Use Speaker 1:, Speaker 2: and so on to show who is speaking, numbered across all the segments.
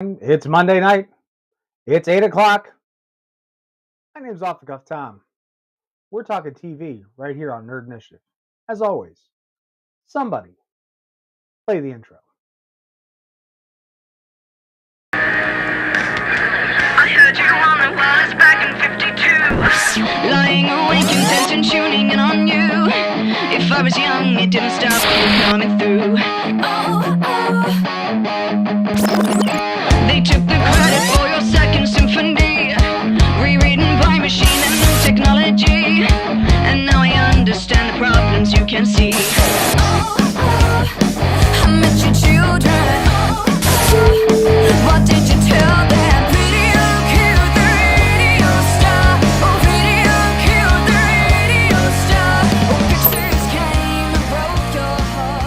Speaker 1: It's Monday night. It's 8 o'clock. My name's Off the Cuff Tom. We're talking TV right here on Nerd Initiative. As always, somebody play the intro.
Speaker 2: I heard you on the wireless back in 52. Lying awake, intent and tuning in on you. If I was young, it didn't stop you coming through. They took the credit for your second symphony, rewritten by machine and new technology. And now I understand the problems you can see. I met your children. What did you tell them? Video killed the radio star. Oh, video killed the radio star. Oh, pictures came and broke your heart.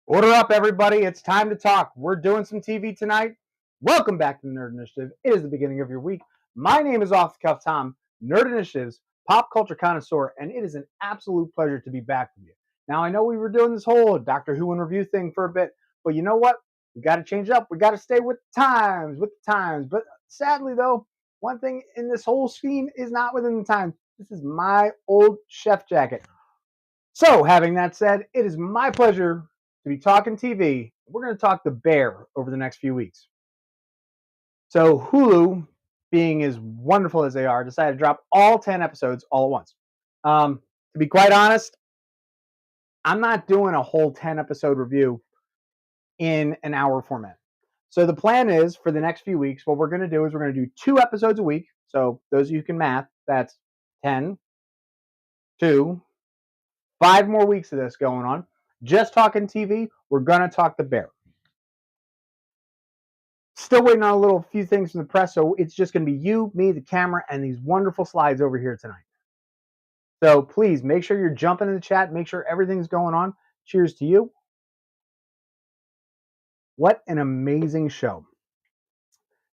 Speaker 1: Order up, everybody. It's time to talk. We're doing some TV tonight. Welcome back to the Nerd Initiative. It is the beginning of your week. My name is Off the Cuff Tom, Nerd Initiative's pop culture connoisseur, and it is an absolute pleasure to be back with you. Now, I know we were doing this whole Doctor Who and review thing for a bit, but you know what? We got to change it up. We got to stay with the times, But sadly, though, one thing in this whole scene is not within the times. This is my old chef jacket. So, having that said, it is my pleasure to be talking TV. We're going to talk The Bear over the next few weeks. So, Hulu, being as wonderful as they are, decided to drop all 10 episodes all at once. To be quite honest, I'm not doing a whole 10 episode review in an hour format. So the plan is for the next few weeks, what we're going to do is we're going to do 2 episodes a week. So those of you who can math, that's 10, 2, 5 more weeks of this going on. Just talking TV, we're going to talk The Bear. Still waiting on a little few things from the press, so it's just going to be you, me, the camera, and these wonderful slides over here tonight. So please make sure you're jumping in the chat, make sure everything's going on. Cheers to you. What an amazing show.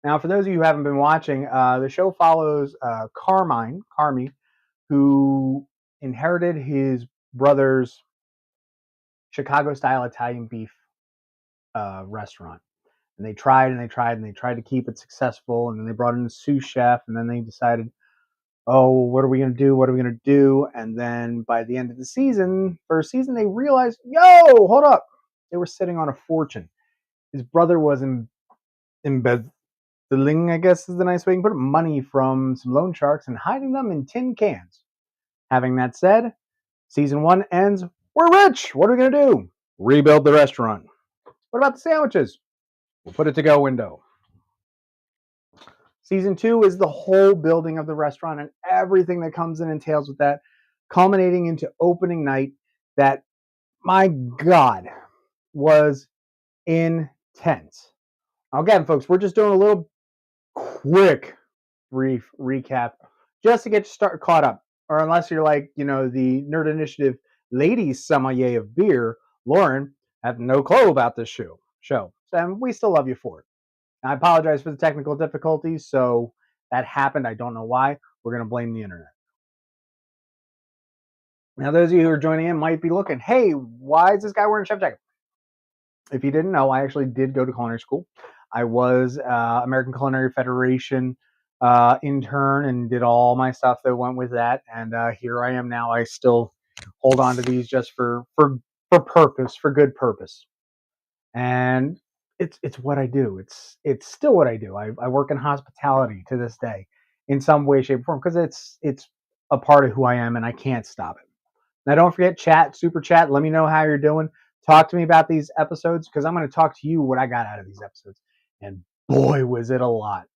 Speaker 1: Now, for those of you who haven't been watching, the show follows Carmi, who inherited his brother's Chicago-style Italian beef restaurant. And they tried to keep it successful. And then they brought in a sous chef, and then they decided, oh, what are we going to do? And then by the end of the first season, they realized, yo, hold up. They were sitting on a fortune. His brother was embezzling, I guess is the nice way you can put it, money from some loan sharks and hiding them in tin cans. Having that said, season 1 ends. We're rich. What are we going to do? Rebuild the restaurant. What about the sandwiches? We'll put it to go window. Season 2 is the whole building of the restaurant and everything that comes and entails with that, culminating into opening night that, my God, was intense. Again, folks, we're just doing a little quick, brief recap just to get you caught up. Or unless you're like, the Nerd Initiative ladies sommelier of beer, Lauren, have no clue about this show. And we still love you for it. I apologize for the technical difficulties. So that happened. I don't know why. We're going to blame the internet. Now, those of you who are joining in might be looking, hey, why is this guy wearing a chef jacket? If you didn't know, I actually did go to culinary school. I was American Culinary Federation intern and did all my stuff that went with that. And here I am now. I still hold on to these just for purpose, for good purpose. And it's what I do. It's still what I do. I work in hospitality to this day in some way, shape, or form because it's a part of who I am and I can't stop it. Now, don't forget, super chat. Let me know how you're doing. Talk to me about these episodes because I'm going to talk to you what I got out of these episodes. And boy, was it a lot.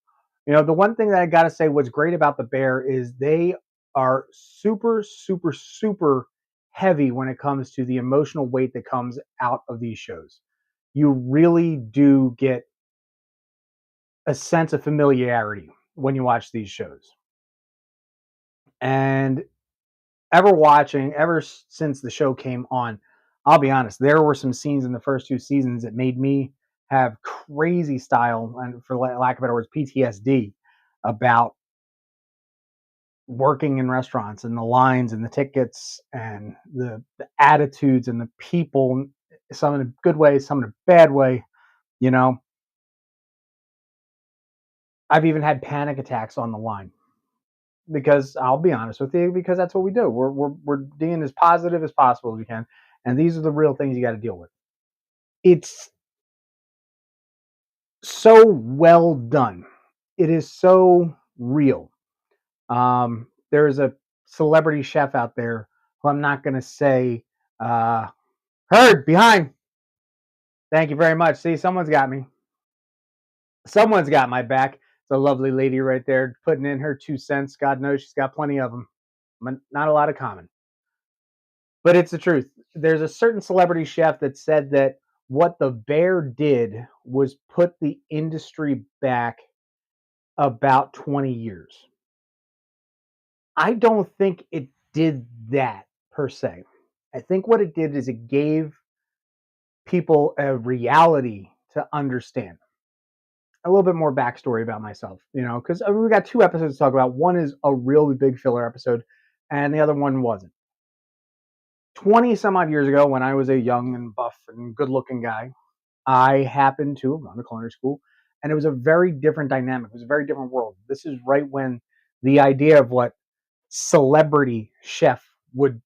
Speaker 1: The one thing that I got to say what's great about The Bear is they are super, super, super heavy when it comes to the emotional weight that comes out of these shows. You really do get a sense of familiarity when you watch these shows. And ever since the show came on, I'll be honest, there were some scenes in the first 2 seasons that made me have crazy style, and for lack of better words, PTSD about working in restaurants and the lines and the tickets and the attitudes and the people, some in a good way, some in a bad way. You know, I've even had panic attacks on the line because I'll be honest with you, because that's what we do. We're being as positive as possible as we can, and these are the real things you got to deal with. It's so well done. It is so real. There is a celebrity chef out there who I'm not going to say, Heard behind. Thank you very much. See, someone's got me. Someone's got my back. It's a lovely lady right there putting in her 2 cents. God knows she's got plenty of them. Not a lot of common. But it's the truth. There's a certain celebrity chef that said that what the bear did was put the industry back about 20 years. I don't think it did that per se. I think what it did is it gave people a reality to understand. A little bit more backstory about myself, because we got 2 episodes to talk about. One is a really big filler episode, and the other one wasn't. 20 some odd years ago, when I was a young and buff and good looking guy, I happened to run a culinary school, and it was a very different dynamic. It was a very different world. This is right when the idea of what celebrity chef would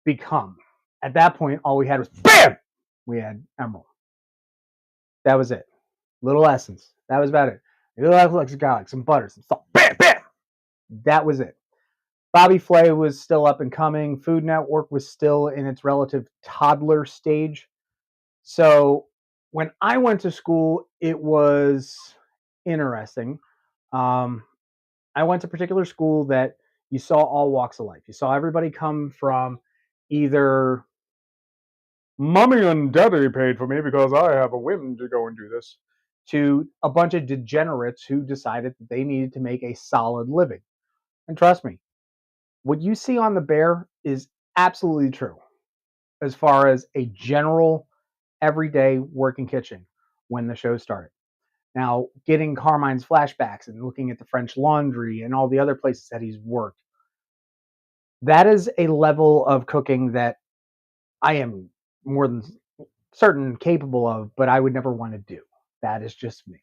Speaker 1: become. At that point, all we had was bam! We had Emerald. That was it. Little essence. That was about it. A little extra garlic, some butter, some salt. Bam, bam. That was it. Bobby Flay was still up and coming. Food Network was still in its relative toddler stage. So when I went to school, it was interesting. I went to a particular school that you saw all walks of life. You saw everybody come from either mommy and daddy paid for me because I have a whim to go and do this, to a bunch of degenerates who decided that they needed to make a solid living. And trust me, what you see on The Bear is absolutely true as far as a general everyday working kitchen when the show started. Now, getting Carmine's flashbacks and looking at the French Laundry and all the other places that he's worked, that is a level of cooking that I am more than certain capable of, but I would never want to do. That is just me.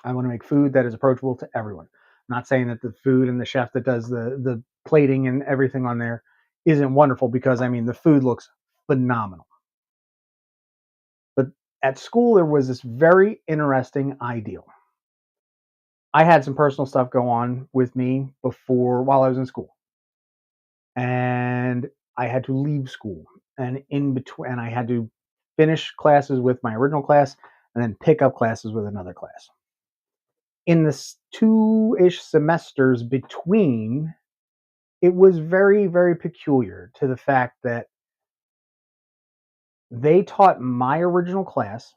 Speaker 1: I want to make food that is approachable to everyone. I'm not saying that the food and the chef that does the plating and everything on there isn't wonderful, because I mean the food looks phenomenal. But at school there was this very interesting ideal. I had some personal stuff go on with me before while I was in school. And I had to leave school, and in between, and I had to finish classes with my original class and then pick up classes with another class. In the 2-ish semesters between, it was very, very peculiar to the fact that they taught my original class,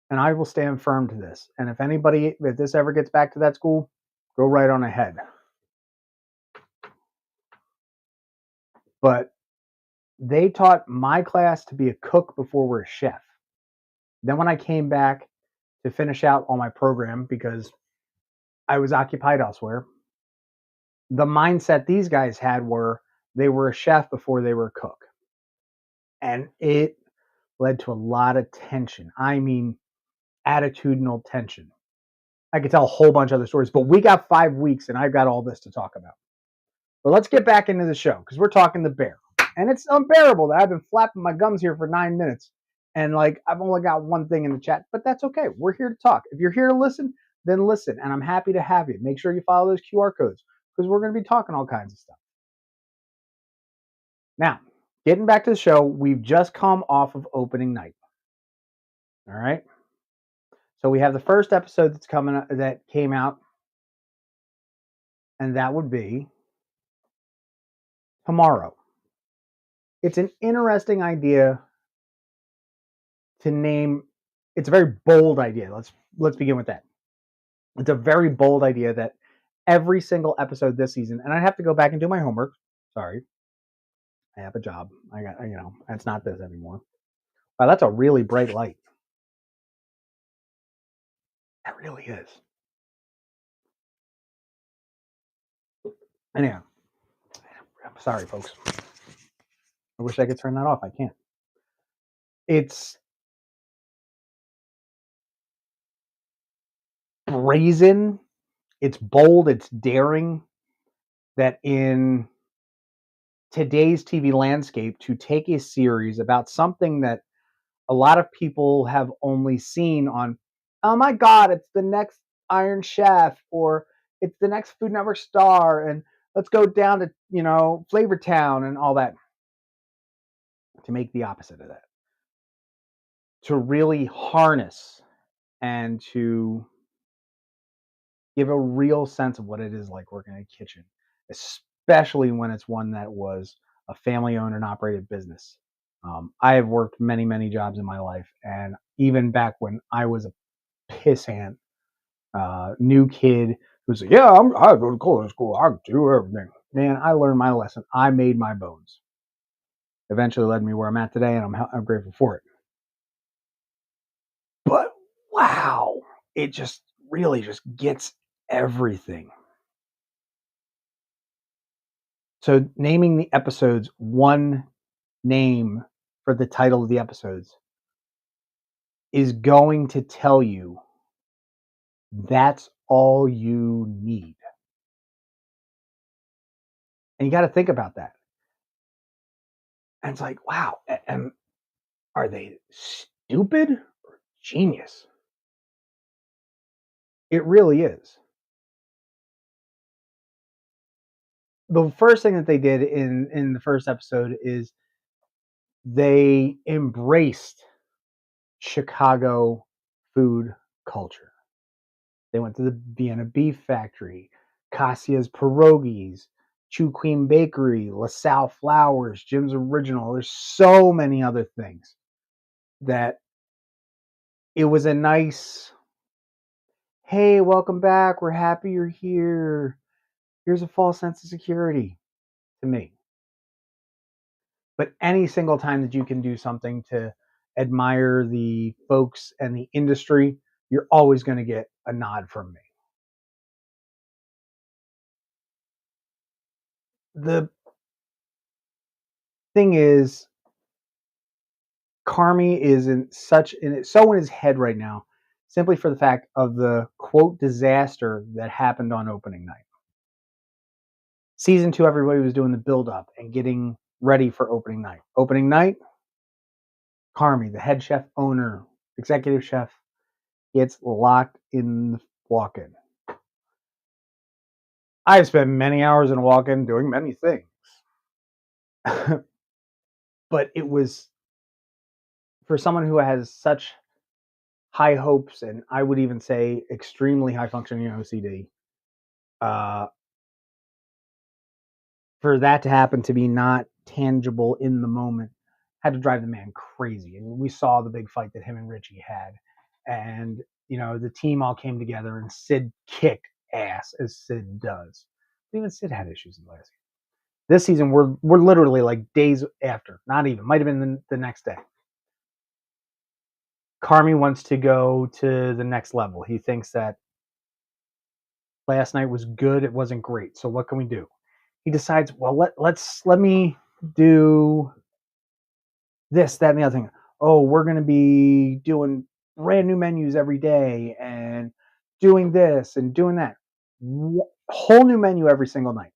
Speaker 1: and I will stand firm to this. And if this ever gets back to that school, go right on ahead. But they taught my class to be a cook before we're a chef. Then when I came back to finish out on my program, because I was occupied elsewhere, the mindset these guys had were they were a chef before they were a cook. And it led to a lot of tension. I mean, attitudinal tension. I could tell a whole bunch of other stories, but we got 5 weeks and I've got all this to talk about. But let's get back into the show, because we're talking The Bear. And it's unbearable that I've been flapping my gums here for 9 minutes. And I've only got one thing in the chat, but that's okay. We're here to talk. If you're here to listen, then listen. And I'm happy to have you. Make sure you follow those QR codes, because we're going to be talking all kinds of stuff. Now, getting back to the show, we've just come off of opening night. All right. So we have the first episode that came out, and that would be tomorrow. It's an interesting idea to name. It's a very bold idea. Let's begin with that. It's a very bold idea that every single episode this season, and I have to go back and do my homework. Sorry, I have a job. I got, it's not this anymore. Wow, that's a really bright light. That really is. Anyhow, I'm sorry, folks. I wish I could turn that off. I can't. It's brazen, it's bold, it's daring, that in today's TV landscape, to take a series about something that a lot of people have only seen on, oh my God, it's the next Iron Chef, or it's the next Food Network star, and let's go down to, Flavor Town and all that, to make the opposite of that. To really harness and to give a real sense of what it is like working in a kitchen, especially when it's one that was a family owned and operated business. I have worked many, many jobs in my life, and even back when I was a pissant, new kid who's like, yeah, I go to culinary school, I do everything. Man, I learned my lesson. I made my bones. Eventually led me where I'm at today, and I'm grateful for it. But wow, it just really just gets everything. So naming the episodes one name for the title of the episodes is going to tell you that's all you need. And you got to think about that. And it's like, wow, and are they stupid or genius? It really is. The first thing that they did in the first episode is they embraced Chicago food culture. They went to the Vienna Beef Factory, Kassia's Pierogies, Chew Queen Bakery, LaSalle Flowers, Jim's Original. There's so many other things that it was a nice, hey, welcome back. We're happy you're here. Here's a false sense of security to me. But any single time that you can do something to admire the folks and the industry, you're always going to get a nod from me. The thing is, Carmy is so in his head right now, simply for the fact of the quote disaster that happened on opening night. Season 2, everybody was doing the build up and getting ready for opening night. Opening night, Carmy, the head chef, owner, executive chef, gets locked in the walk-in. I've spent many hours in a walk-in doing many things. But it was, for someone who has such high hopes, and I would even say extremely high functioning OCD, for that to happen, to be not tangible in the moment, had to drive the man crazy. And we saw the big fight that him and Richie had. And, the team all came together, and Sid kicked ass, as Sid does. Even Sid had issues in the last season. This season, we're literally like days after, not even, might have been the next day. Carmy wants to go to the next level. He thinks that last night was good, it wasn't great. So what can we do? He decides, well, let me do this, that, and the other thing. Oh, we're going to be doing brand new menus every day and doing this and doing that. Whole new menu every single night.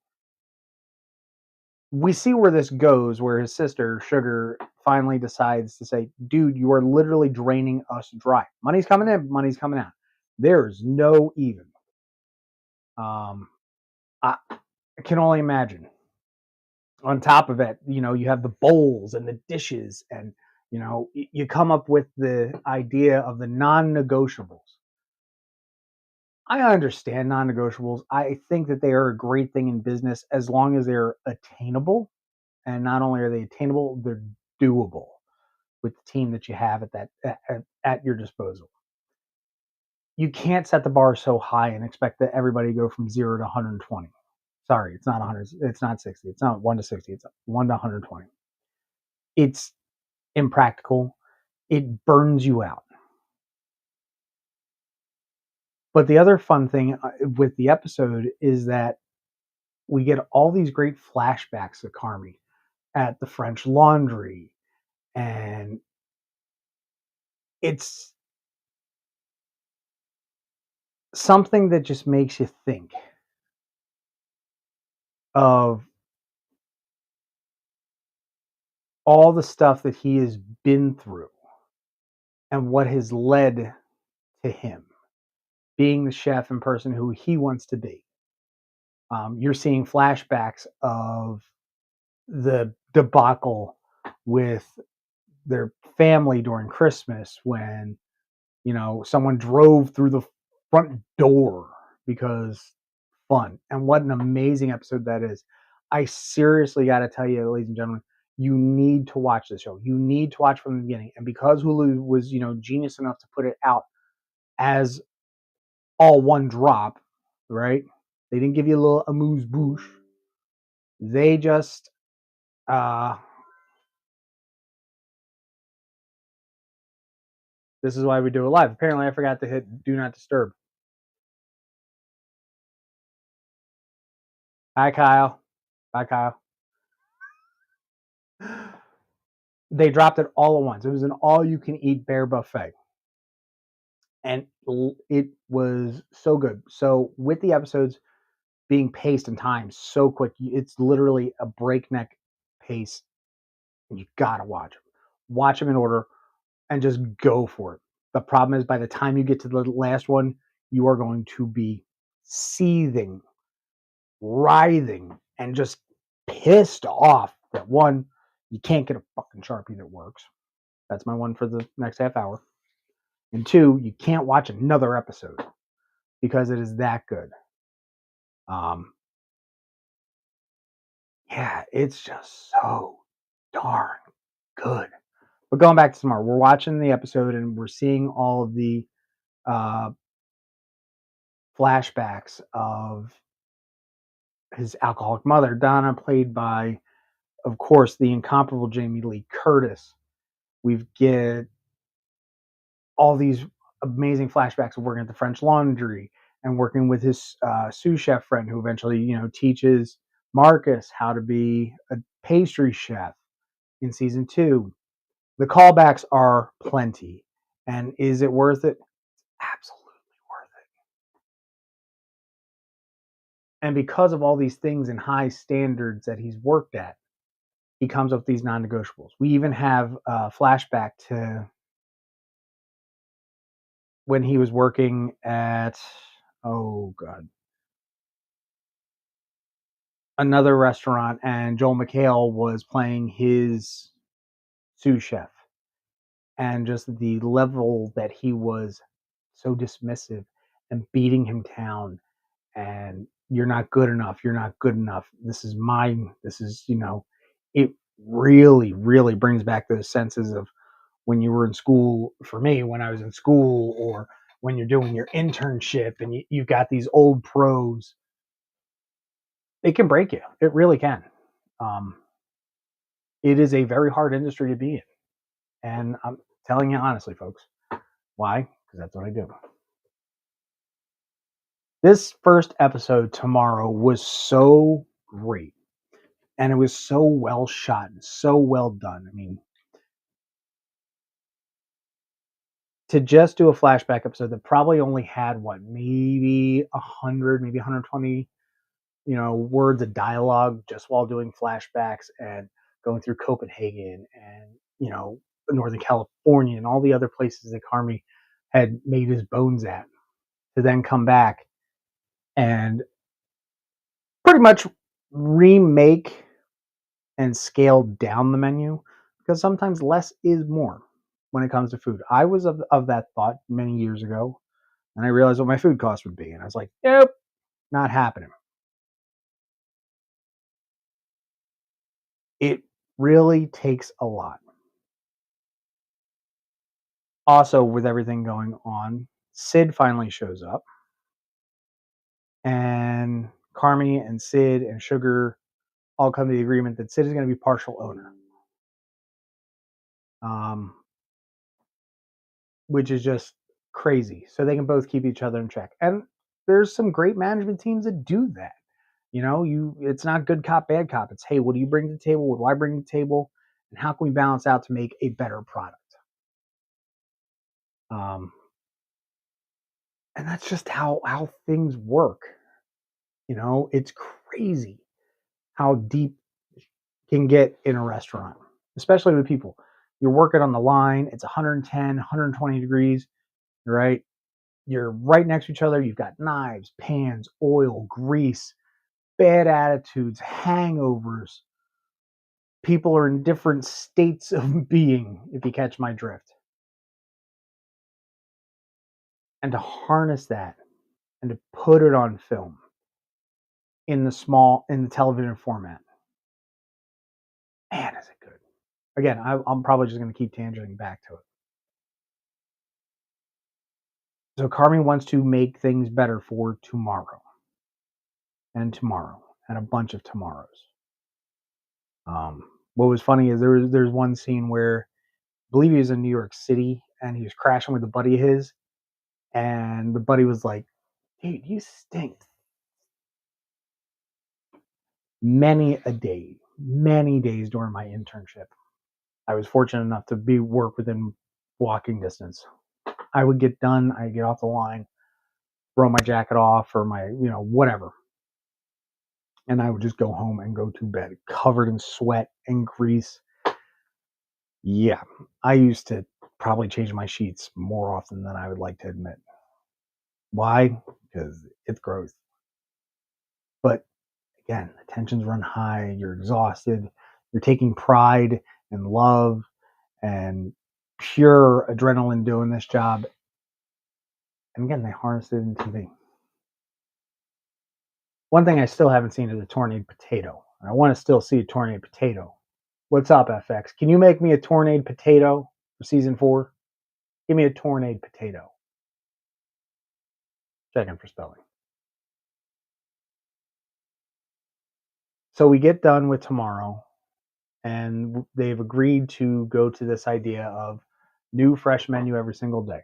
Speaker 1: We see where this goes, where his sister, Sugar, finally decides to say, dude, you are literally draining us dry. Money's coming in, money's coming out. There's no even. I can only imagine. On top of it, you have the bowls and the dishes, and you come up with the idea of the non-negotiables. I understand non-negotiables. I think that they are a great thing in business as long as they're attainable, and not only are they attainable, they're doable with the team that you have at your disposal. You can't set the bar so high and expect that everybody to go from 0 to 120. Sorry, it's not 100. It's not 60. It's not 1 to 60. It's 1 to 120. It's impractical. It burns you out. But the other fun thing with the episode is that we get all these great flashbacks of Carmy at the French Laundry, and it's something that just makes you think of all the stuff that he has been through and what has led to him being the chef and person who he wants to be. You're seeing flashbacks of the debacle with their family during Christmas when, someone drove through the front door because fun. And what an amazing episode that is. I seriously got to tell you, ladies and gentlemen, you need to watch this show. You need to watch from the beginning. And because Hulu was, genius enough to put it out as all one drop, right? They didn't give you a little amuse bouche. They just this is why we do it live. Apparently I forgot to hit do not disturb. Hi Kyle. Bye Kyle. They dropped it all at once. It was an all you can eat bear buffet. And it was so good. So with the episodes being paced and timed so quick, it's literally a breakneck pace, and you gotta watch them. Watch them in order and just go for it. The problem is, by the time you get to the last one, you are going to be seething, writhing, and just pissed off that one, you can't get a fucking Sharpie that works. That's my one for the next half hour. And two, you can't watch another episode because it is that good. Um, yeah, it's just so darn good. But going back to tomorrow, we're watching the episode and we're seeing all of the uh, flashbacks of his alcoholic mother, Donna, played by, of course, the incomparable Jamie Lee Curtis. We get all these amazing flashbacks of working at the French Laundry and working with his sous chef friend, who eventually, teaches Marcus how to be a pastry chef in season 2. The callbacks are plenty, and is it worth it? Absolutely worth it. And because of all these things and high standards that he's worked at, he comes up with these non-negotiables. We even have a flashback to when he was working at, oh god, another restaurant, and Joel McHale was playing his sous chef, and just the level that he was so dismissive and beating him down, and you're not good enough, you're not good enough, this is mine, this is, it really, really brings back those senses of when you were in school, for me, when I was in school, or when you're doing your internship and you've got these old pros. It can break you. It really can. Um, it is a very hard industry to be in. And I'm telling you honestly, folks. Why? Because that's what I do. This first episode tomorrow was so great. And it was so well shot and so well done. I mean, to just do a flashback episode that probably only had what, maybe 100, maybe 120, words of dialogue just while doing flashbacks and going through Copenhagen and, Northern California and all the other places that Carmy had made his bones at, to then come back and pretty much remake and scale down the menu, because sometimes less is more when it comes to food. I was of that thought many years ago, and I realized what my food cost would be, and I was like, nope, not happening. It really takes a lot. Also, with everything going on, Sid finally shows up, and Carmy and Sid and Sugar all come to the agreement that Sid is going to be partial owner, um, which is just crazy. So they can both keep each other in check. And there's some great management teams that do that. It's not good cop, bad cop. It's, hey, what do you bring to the table? What do I bring to the table? And how can we balance out to make a better product? And that's just how things work. It's crazy how deep can get in a restaurant, especially with people. You're working on the line, it's 110, 120 degrees, right? You're right next to each other. You've got knives, pans, oil, grease, bad attitudes, hangovers. People are in different states of being, if you catch my drift. And to harness that and to put it on film in the television format, man, is it good. Again, I'm probably just going to keep tangenting back to it. So Carmi wants to make things better for tomorrow and tomorrow and a bunch of tomorrows. What was funny is there's one scene where I believe he was in New York City and he was crashing with a buddy of his, and the buddy was like, "Dude, you stink." Many days during my internship, I was fortunate enough to work within walking distance. I would get done, I'd get off the line, throw my jacket off or my, whatever. And I would just go home and go to bed covered in sweat and grease. Yeah, I used to probably change my sheets more often than I would like to admit. Why? Because it's gross. But again, the tensions run high, you're exhausted, you're taking pride and love and pure adrenaline doing this job. And again, they harness it in TV. One thing I still haven't seen is a tornado potato. I want to still see a tornado potato. What's up, FX? Can you make me a tornado potato for season 4? Give me a tornado potato. Checking for spelling. So we get done with tomorrow, and they've agreed to go to this idea of new fresh menu every single day.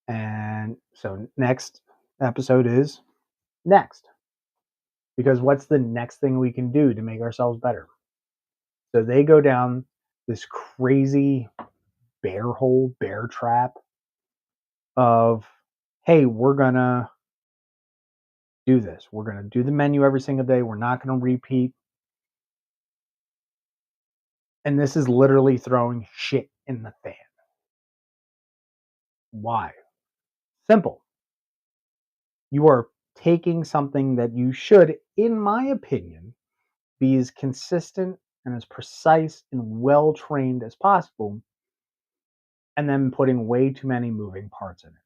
Speaker 1: And so next episode is next. Because what's the next thing we can do to make ourselves better? So they go down this crazy bear trap of, hey, we're going to do this. We're going to do the menu every single day. We're not going to repeat. And this is literally throwing shit in the fan. Why? Simple. You are taking something that you should, in my opinion, be as consistent and as precise and well trained as possible, and then putting way too many moving parts in it.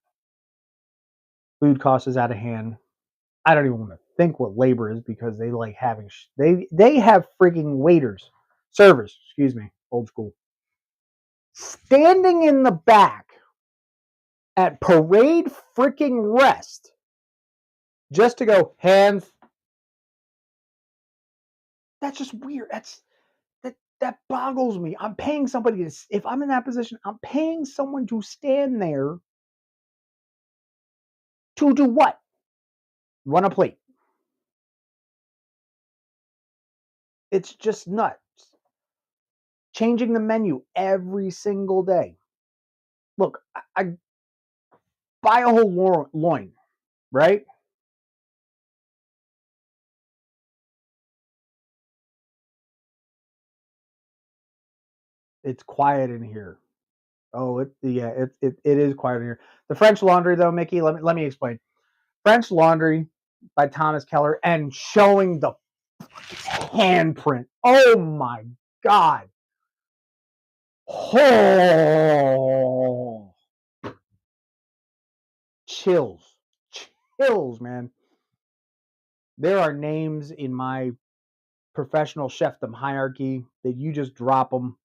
Speaker 1: Food cost is out of hand. I don't even want to think what labor is because they like having they have freaking servers, excuse me, old school, standing in the back at parade freaking rest just to go hands. That's just weird. That boggles me. I'm paying somebody to, if I'm in that position, I'm paying someone to stand there to do what? Run a plate. It's just nuts. Changing the menu every single day. Look, I buy a whole loin, right? It's quiet in here. Oh, it is quiet in here. The French Laundry, though, Mickey. Let me explain. French Laundry by Thomas Keller, and showing the handprint. Oh my God. Oh, chills, man. There are names in my professional chefdom hierarchy that you just drop them,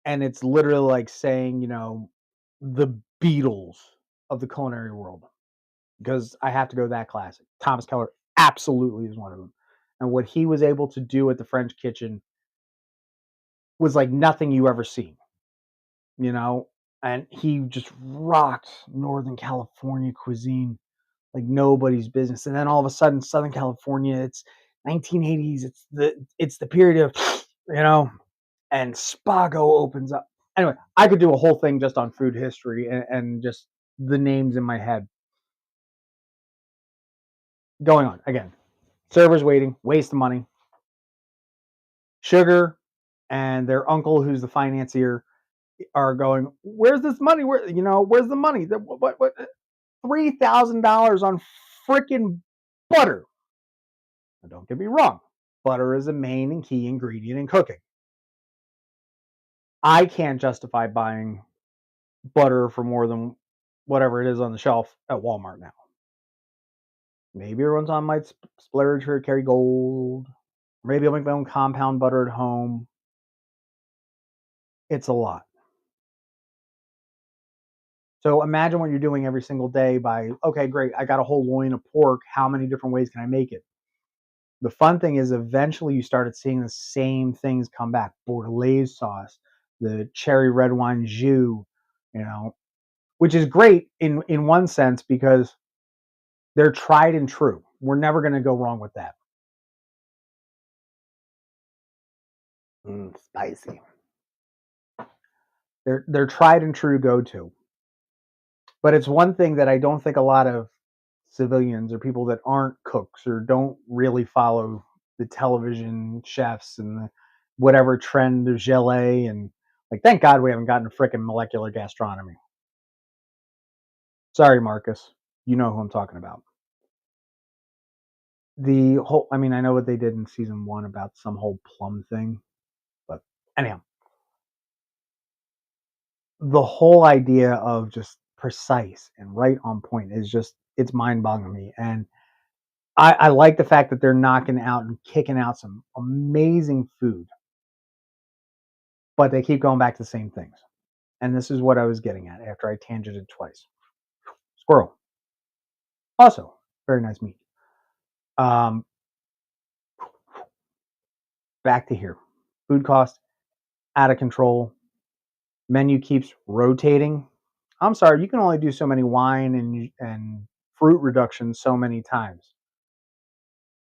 Speaker 1: and it's literally like saying, the Beatles of the culinary world. Because I have to go that classic. Thomas Keller absolutely is one of them. And what he was able to do at the French kitchen was like nothing you ever seen, and he just rocked Northern California cuisine like nobody's business. And then all of a sudden, Southern California, it's 1980s. It's the period of, and Spago opens up. Anyway, I could do a whole thing just on food history and just the names in my head. Going on again, servers waiting, waste of money. Sugar and their uncle, who's the financier, are going, "Where's this money? Where's the money? What $3,000 on freaking butter?" Now, don't get me wrong, butter is a main and key ingredient in cooking. I can't justify buying butter for more than whatever it is on the shelf at Walmart now. Maybe every once in a while I might splurge for Kerrygold. Maybe I'll make my own compound butter at home. It's a lot. So imagine what you're doing every single day by, okay, great, I got a whole loin of pork. How many different ways can I make it? The fun thing is eventually you started seeing the same things come back. Bordelaise sauce, the cherry red wine jus, which is great in one sense because they're tried and true. We're never going to go wrong with that. Spicy. They're tried and true go to. But it's one thing that I don't think a lot of civilians or people that aren't cooks or don't really follow the television chefs and whatever trend of gelée and like, thank God we haven't gotten a freaking molecular gastronomy. Sorry, Marcus. You know who I'm talking about. I know what they did in season 1 about some whole plum thing, but anyhow, the whole idea of just precise and right on point is it's mind-boggling to me. And I like the fact that they're knocking out and kicking out some amazing food, but they keep going back to the same things. And this is what I was getting at after I tangented twice. Squirrel. Also, very nice meat. Back to here. Food cost out of control. Menu keeps rotating. I'm sorry, you can only do so many wine and fruit reductions so many times.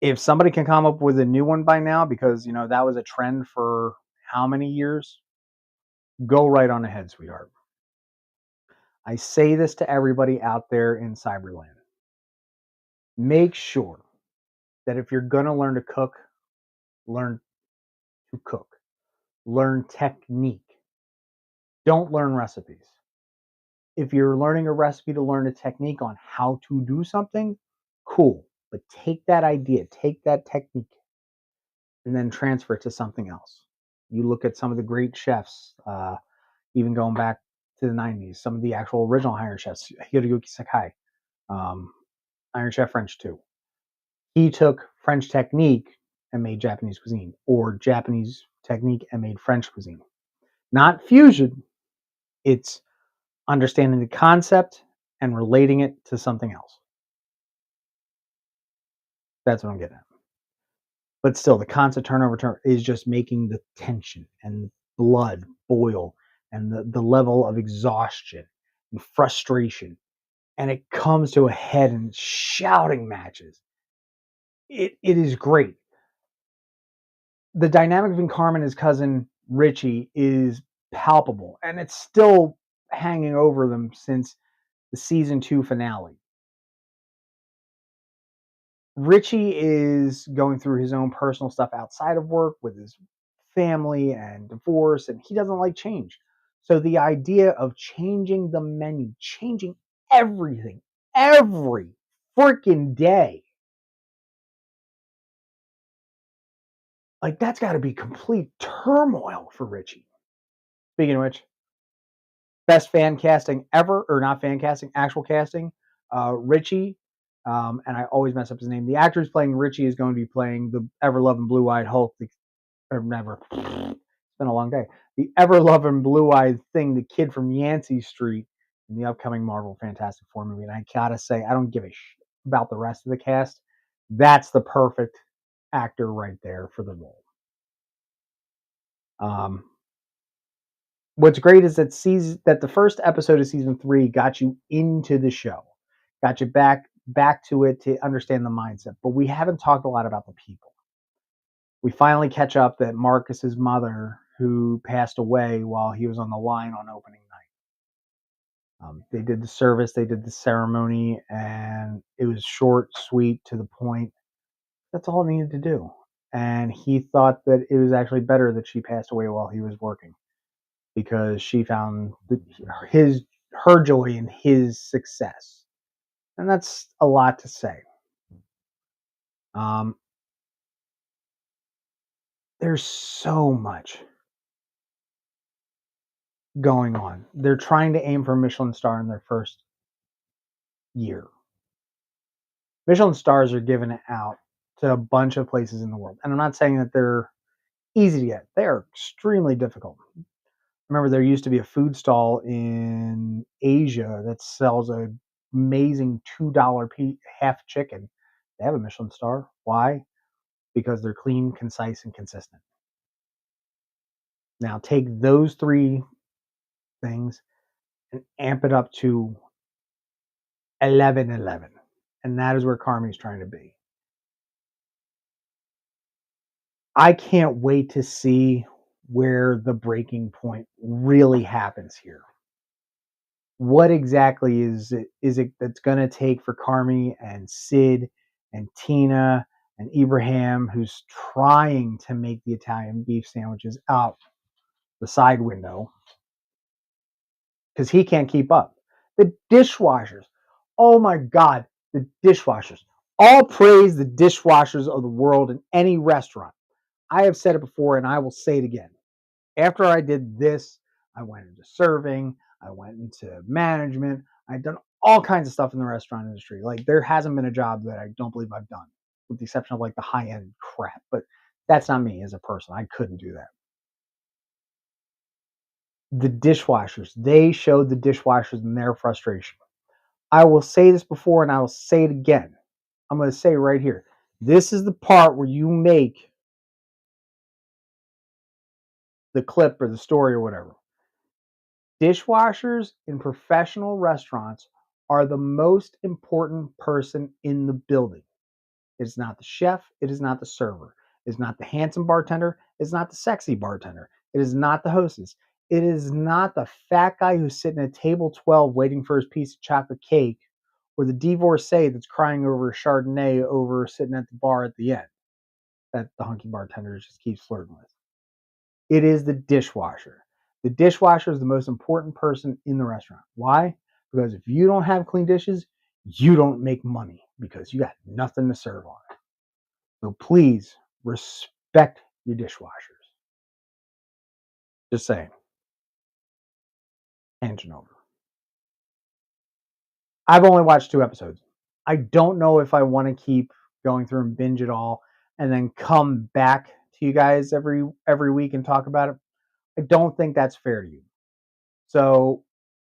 Speaker 1: If somebody can come up with a new one by now, because that was a trend for how many years, go right on ahead, sweetheart. I say this to everybody out there in Cyberland. Make sure that if you're going to learn to cook, learn to cook. Learn technique. Don't learn recipes. If you're learning a recipe to learn a technique on how to do something, cool. But take that idea, take that technique, and then transfer it to something else. You look at some of the great chefs, even going back to the 90s, some of the actual original Iron Chefs, Hiroyuki Sakai, Iron Chef French 2. He took French technique and made Japanese cuisine, or Japanese technique and made French cuisine. Not fusion, it's understanding the concept and relating it to something else. That's what I'm getting at. But still, the constant turnover is just making the tension and the blood boil and the level of exhaustion and frustration. And it comes to a head in shouting matches. It is great. The dynamic between Carmen and his cousin Richie is palpable, and it's still hanging over them since the season 2 finale. Richie is going through his own personal stuff outside of work with his family and divorce, and he doesn't like change. So the idea of changing the menu, changing everything, every freaking day, like that's got to be complete turmoil for Richie. Speaking of which, best fan casting ever, or not fan casting, actual casting. Richie, and I always mess up his name. The actor who's playing Richie is going to be playing the ever-loving blue-eyed Hulk, or never. It's been a long day. The ever-loving blue-eyed thing, the kid from Yancey Street in the upcoming Marvel Fantastic Four movie. And I gotta say, I don't give a shit about the rest of the cast. That's the perfect actor right there for the role. What's great is that the first episode of season 3 got you into the show, got you back to it to understand the mindset. But we haven't talked a lot about the people. We finally catch up that Marcus's mother who passed away while he was on the line on opening night. They did the service, they did the ceremony, and it was short, sweet, to the point. That's all it needed to do. And he thought that it was actually better that she passed away while he was working because she found his her joy in his success, and that's a lot to say. Um, there's so much going on. They're trying to aim for a Michelin star in their first year. Michelin stars are given out to a bunch of places in the world, and I'm not saying that they're easy to get. They are extremely difficult. Remember, there used to be a food stall in Asia that sells a amazing $2 half chicken. They have a Michelin star. Why? Because they're clean, concise, and consistent. Now take those three things and amp it up to 1111. And that is where Carmi's trying to be. I can't wait to see where the breaking point really happens here. What exactly is it that's going to take for Carmi and Sid and Tina and Ibrahim, who's trying to make the Italian beef sandwiches out the side window because he can't keep up? The dishwashers. Oh my God, the dishwashers. All praise the dishwashers of the world in any restaurant. I have said it before and I will say it again. After I did this, I went into serving, I went into management, I've done all kinds of stuff in the restaurant industry. Like, there hasn't been a job that I don't believe I've done, with the exception of like the high end crap. But that's not me as a person. I couldn't do that. The dishwashers, they showed the dishwashers in their frustration. I will say this before and I will say it again. I'm going to say it right here. This is the part where you make the clip or the story or whatever. Dishwashers in professional restaurants are the most important person in the building. It's not the chef, it is not the server, it's not the handsome bartender, it's not the sexy bartender, it is not the hostess, it is not the fat guy who's sitting at table 12 waiting for his piece of chocolate cake, or the divorcee that's crying over a Chardonnay over sitting at the bar at the end that the hunky bartender just keeps flirting with. It is the dishwasher. The dishwasher is the most important person in the restaurant. Why? Because if you don't have clean dishes, you don't make money because you got nothing to serve on it. So please respect your dishwashers. Just saying. Tangent over. I've only watched 2 episodes. I don't know if I want to keep going through and binge it all and then come back to you guys every week and talk about it. I don't think that's fair to you. So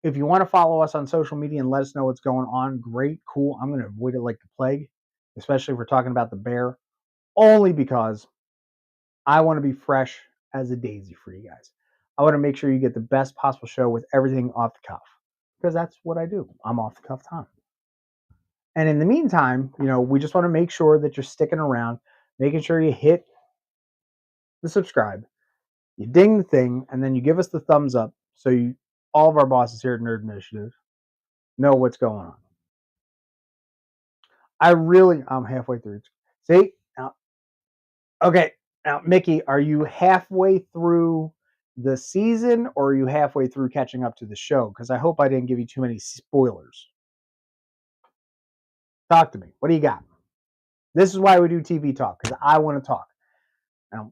Speaker 1: if you want to follow us on social media and let us know what's going on, great, cool. I'm going to avoid it like the plague, especially if we're talking about the bear, only because I want to be fresh as a daisy for you guys. I want to make sure you get the best possible show with everything off the cuff, because that's what I do. I'm off the cuff Tom. And in the meantime, we just want to make sure that you're sticking around, making sure you hit the subscribe, you ding the thing, and then you give us the thumbs up so all of our bosses here at Nerd Initiative know what's going on. I'm halfway through. See? Now, okay. Now, Mickey, are you halfway through the season or are you halfway through catching up to the show? Because I hope I didn't give you too many spoilers. Talk to me. What do you got? This is why we do TV talk, because I want to talk. Now,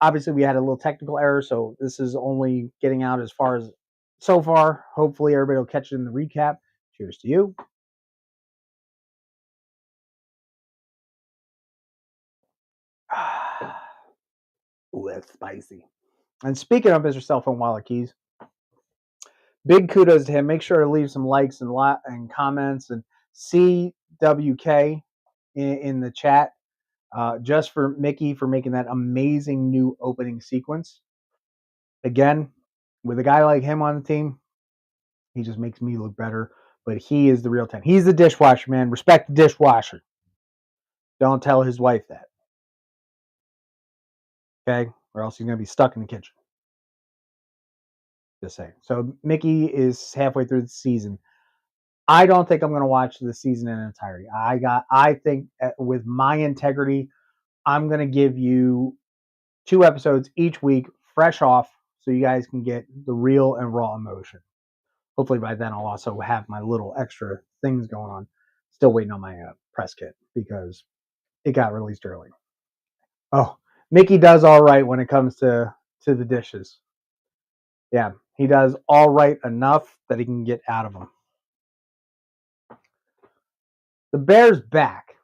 Speaker 1: obviously, we had a little technical error, so this is only getting out as far as so far. Hopefully, everybody will catch it in the recap. Cheers to you. Ooh, that's spicy. And speaking of Mr. Cell Phone Wallet Keys, big kudos to him. Make sure to leave some likes and comments and CWK in the chat just for Mickey for making that amazing new opening sequence. Again, with a guy like him on the team, he just makes me look better. But he is the real 10. He's the dishwasher, man. Respect the dishwasher. Don't tell his wife that. Okay? Or else he's going to be stuck in the kitchen. Just saying. So Mickey is halfway through the season. I don't think I'm going to watch the season in entirety. I think with my integrity, I'm going to give you 2 episodes each week, fresh off, so you guys can get the real and raw emotion. Hopefully by then I'll also have my little extra things going on. Still waiting on my press kit because it got released early. Oh, Mickey does all right when it comes to the dishes. Yeah, he does all right enough that he can get out of them. The Bear's back.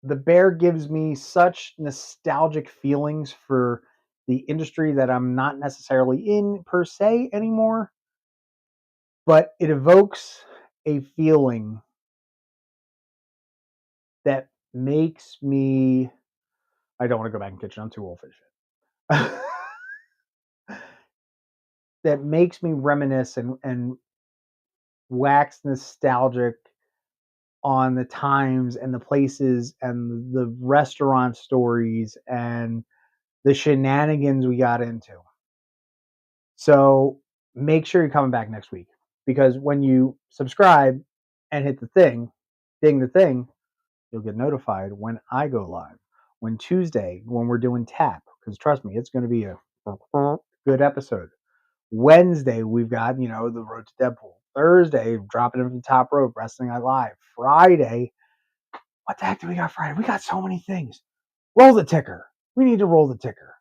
Speaker 1: The Bear gives me such nostalgic feelings for the industry that I'm not necessarily in per se anymore, but it evokes a feeling that makes me. I don't want to go back in the kitchen. I'm too old for shit. That makes me reminisce and wax nostalgic on the times and the places and the restaurant stories and the shenanigans we got into. So make sure you're coming back next week because when you subscribe and hit the thing, ding the thing, you'll get notified when I go live. When Tuesday, when we're doing tap, because trust me, it's going to be a good episode. Wednesday, we've got, the road to Deadpool. Thursday, dropping it from the top rope, Wrestling Night Live. Friday, what the heck do we got Friday? We got so many things. Roll the ticker. We need to roll the ticker.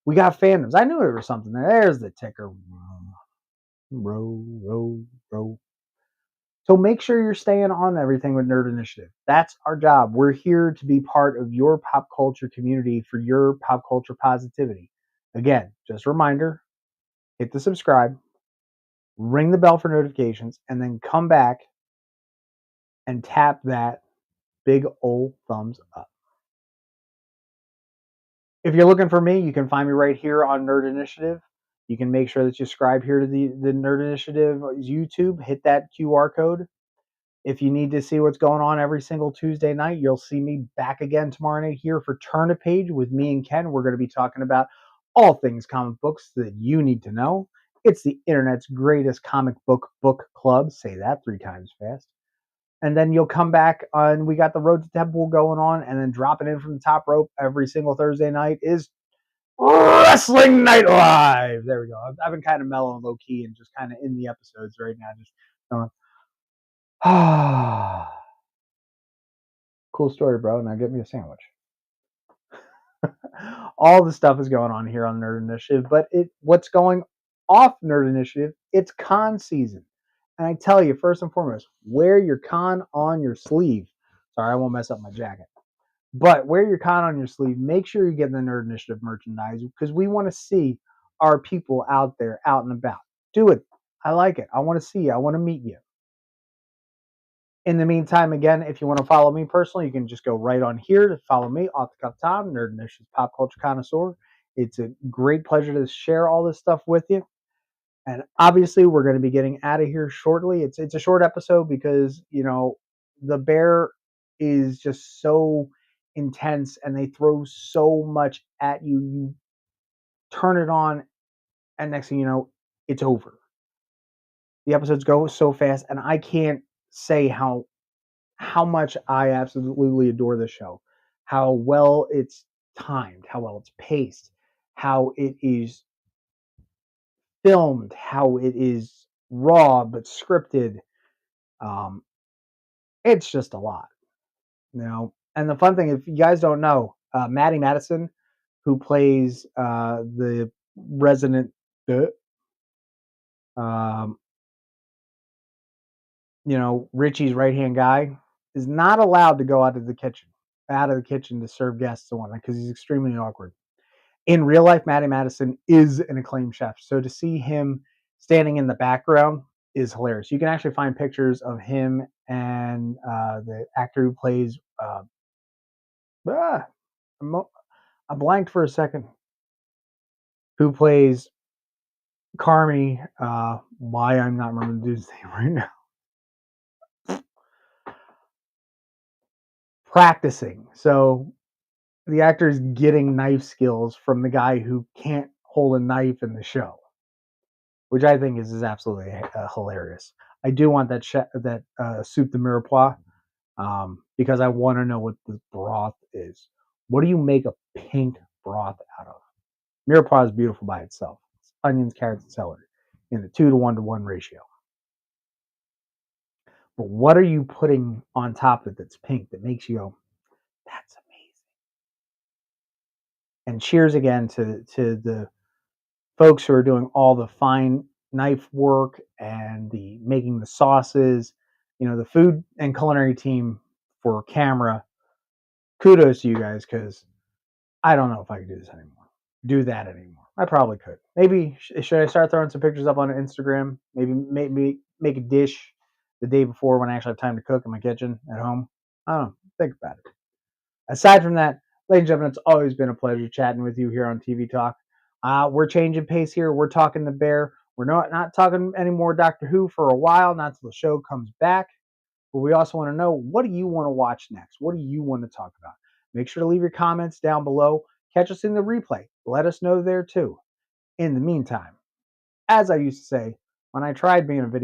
Speaker 1: We got fandoms. I knew there was something there. There's the ticker. Row. So make sure you're staying on everything with Nerd Initiative. That's our job. We're here to be part of your pop culture community for your pop culture positivity. Again, just a reminder, hit the subscribe, ring the bell for notifications, and then come back and tap that big old thumbs up. If you're looking for me, you can find me right here on Nerd Initiative. You can make sure that you subscribe here to the Nerd Initiative YouTube. Hit that QR code. If you need to see what's going on every single Tuesday night, you'll see me back again tomorrow night here for Turn a Page with me and Ken. We're going to be talking about all things comic books that you need to know. It's the internet's greatest comic book club. Say that 3 times fast. And then you'll come back on. We got the Road to Deadpool going on, and then dropping in from the top rope every single Thursday night is Wrestling Night Live. There we go. I've been kind of mellow and low key and just kind of in the episodes right now, just going, cool story, bro. Now get me a sandwich. All the stuff is going on here on Nerd Initiative, but what's going off Nerd Initiative? It's con season. And I tell you, first and foremost, wear your con on your sleeve. Sorry, I won't mess up my jacket. But wear your con on your sleeve. Make sure you get the Nerd Initiative merchandise because we want to see our people out there, out and about. Do it. I like it. I want to see you. I want to meet you. In the meantime, again, if you want to follow me personally, you can just go right on here to follow me, Off the Cuff Tom, Nerd Initiative Pop Culture Connoisseur. It's a great pleasure to share all this stuff with you. And obviously, we're going to be getting out of here shortly. It's a short episode because, the Bear is just so intense and they throw so much at you. You turn it on, and next thing you know, it's over. The episodes go so fast, and I can't say how much I absolutely adore this show, how well it's timed, how well it's paced, how it is filmed, how it is raw but scripted. Um, it's just a lot, And the fun thing, if you guys don't know, Maddie Madison, who plays the resident, um, Richie's right hand guy, is not allowed to go out of the kitchen to serve guests and whatnot because he's extremely awkward. In real life, Maddie Madison is an acclaimed chef. So to see him standing in the background is hilarious. You can actually find pictures of him and the actor who plays. I blanked for a second. Who plays Carmi? Why I'm not remembering the dude's name right now. Practicing. So the actor is getting knife skills from the guy who can't hold a knife in the show. which I think is absolutely hilarious. I do want that soup de mirepoix because I want to know what the broth is. What do you make a pink broth out of? Mirepoix is beautiful by itself. It's onions, carrots, and celery in the 2 to 1 ratio. But what are you putting on top of it that's pink that makes you go, that's amazing? And cheers again to the folks who are doing all the fine knife work and the making the sauces, the food and culinary team for camera. Kudos to you guys because I don't know if I could do that anymore. I probably could. Maybe should I start throwing some pictures up on Instagram? Maybe make a dish the day before when I actually have time to cook in my kitchen at home. I don't know. Think about it. Aside from that, ladies and gentlemen, it's always been a pleasure chatting with you here on TV Talk. We're changing pace here. We're talking the Bear. We're not talking anymore Doctor Who for a while, not until the show comes back. But we also want to know, what do you want to watch next? What do you want to talk about? Make sure to leave your comments down below. Catch us in the replay. Let us know there too. In the meantime, as I used to say when I tried being a video